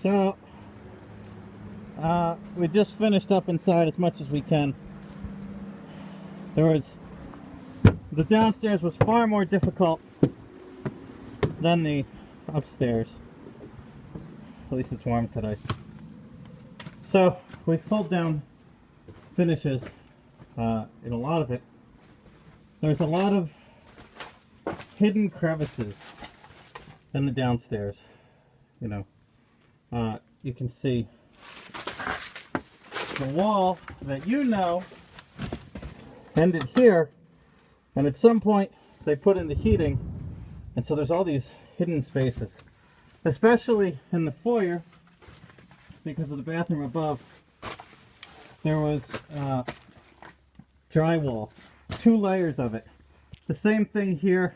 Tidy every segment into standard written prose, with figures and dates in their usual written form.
So, we just finished up inside as much as we can. The downstairs was far more difficult than the upstairs. At least it's warm today. So, we pulled down finishes in a lot of it. There's a lot of hidden crevices in the downstairs. You know, you can see the wall that ended here, and at some point they put in the heating, and so there's all these hidden spaces, especially in the foyer because of the bathroom above. There was drywall, 2 layers of it. The same thing here.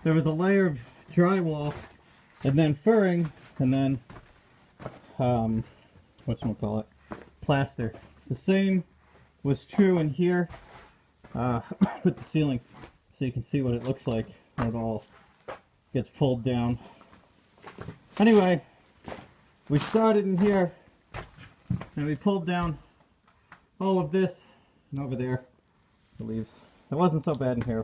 There was a layer of drywall and then furring and then whatchamacallit, plaster. The same was true in here with the ceiling, so you can see what it looks like when it all gets pulled down. Anyway, we started in here and we pulled down all of this and over there, the leaves. It wasn't so bad in here,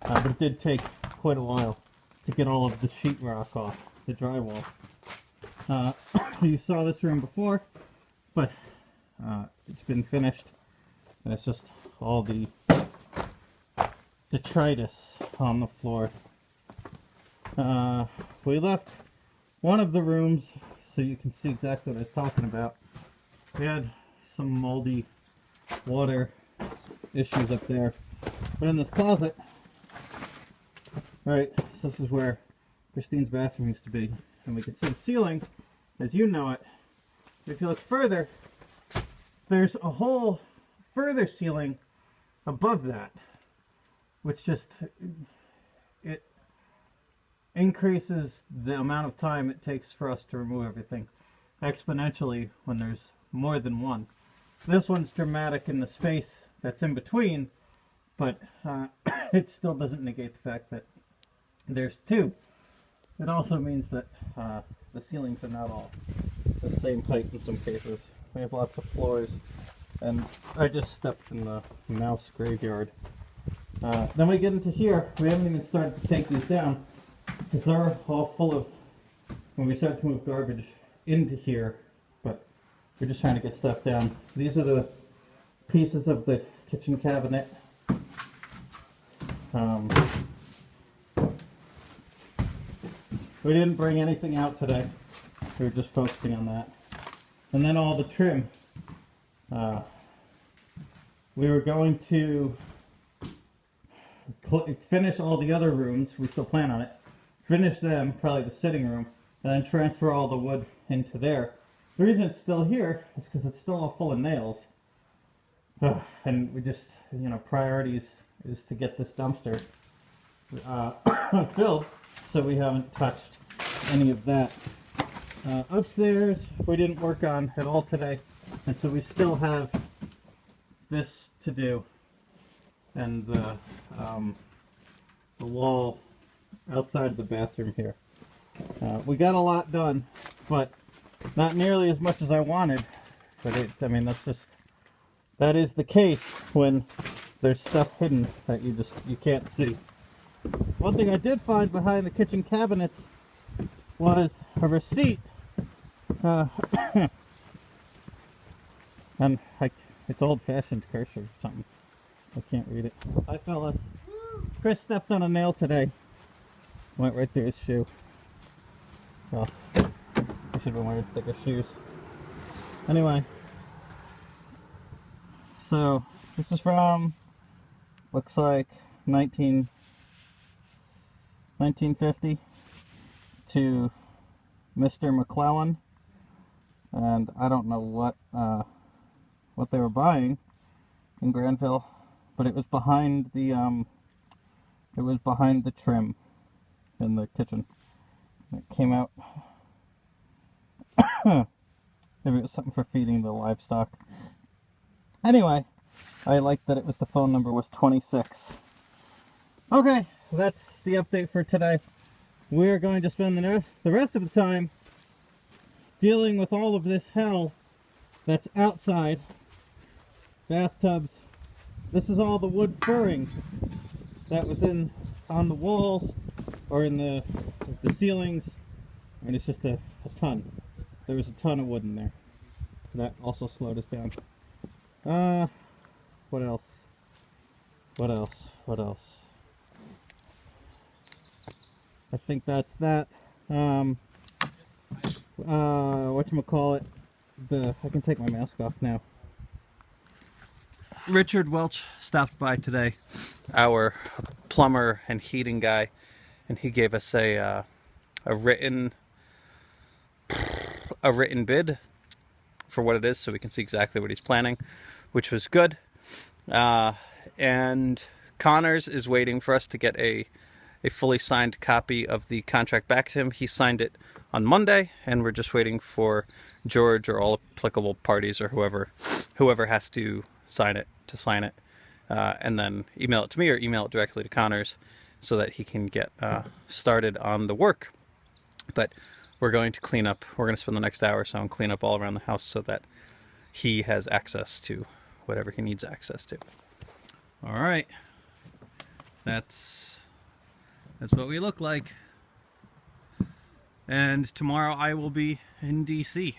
but it did take quite a while to get all of the sheetrock off the drywall. You saw this room before, but it's been finished, and it's just all the detritus on the floor. We left one of the rooms so you can see exactly what I was talking about. We had some moldy water issues up there, but in this closet, right, so this is where Christine's bathroom used to be, and we can see the ceiling as you know it. If you look further, there's a whole further ceiling above that, which just it increases the amount of time it takes for us to remove everything exponentially when there's more than one. This one's dramatic in the space that's in between, but it still doesn't negate the fact that there's 2. It also means that the ceilings are not all the same height in some cases. We have lots of floors, and I just stepped in the mouse graveyard. Then we get into here. We haven't even started to take these down because they're all full of, when we start to move garbage into here, but we're just trying to get stuff down. These are the pieces of the kitchen cabinet. We didn't bring anything out today. We were just focusing on that. And then all the trim. We were going to finish all the other rooms. We still plan on it. Finish them, probably the sitting room, and then transfer all the wood into there. The reason it's still here is because it's still all full of nails. And we just, you know, priorities is to get this dumpster filled, so we haven't touched any of that. Upstairs we didn't work on at all today, and so we still have this to do, and the wall outside the bathroom here. We got a lot done, but not nearly as much as I wanted. But I mean, that is the case when there's stuff hidden that you can't see. One thing I did find behind the kitchen cabinets was a receipt, and it's old-fashioned cursive or something. I can't read it. Hi, fellas. Chris stepped on a nail today. Went right through his shoe. Well, I should have been wearing thicker shoes. Anyway, so this is from, looks like 1950 to Mr. McClellan, and I don't know what they were buying in Granville, but it was behind the trim in the kitchen. It came out. Maybe it was something for feeding the livestock. Anyway, I liked that the phone number was 26. Okay, that's the update for today. We're going to spend the rest of the time dealing with all of this hell that's outside. Bathtubs. This is all the wood furring that was on the walls or in the ceilings, and it's just a ton. There was a ton of wood in there. That also slowed us down. What else? What else? What else? I think that's that. Whatchamacallit? I can take my mask off now. Richard Welch stopped by today, our plumber and heating guy, and he gave us a written bid for what it is, so we can see exactly what he's planning, which was good. And Connors is waiting for us to get a fully signed copy of the contract back to him. He signed it on Monday, and we're just waiting for George or all applicable parties or whoever has to sign it, and then email it to me or email it directly to Connors so that he can get started on the work. But we're going to clean up. We're going to spend the next hour or so and clean up all around the house so that he has access to whatever he needs access to. All right. That's what we look like. And tomorrow I will be in DC.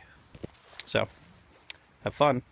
So, have fun.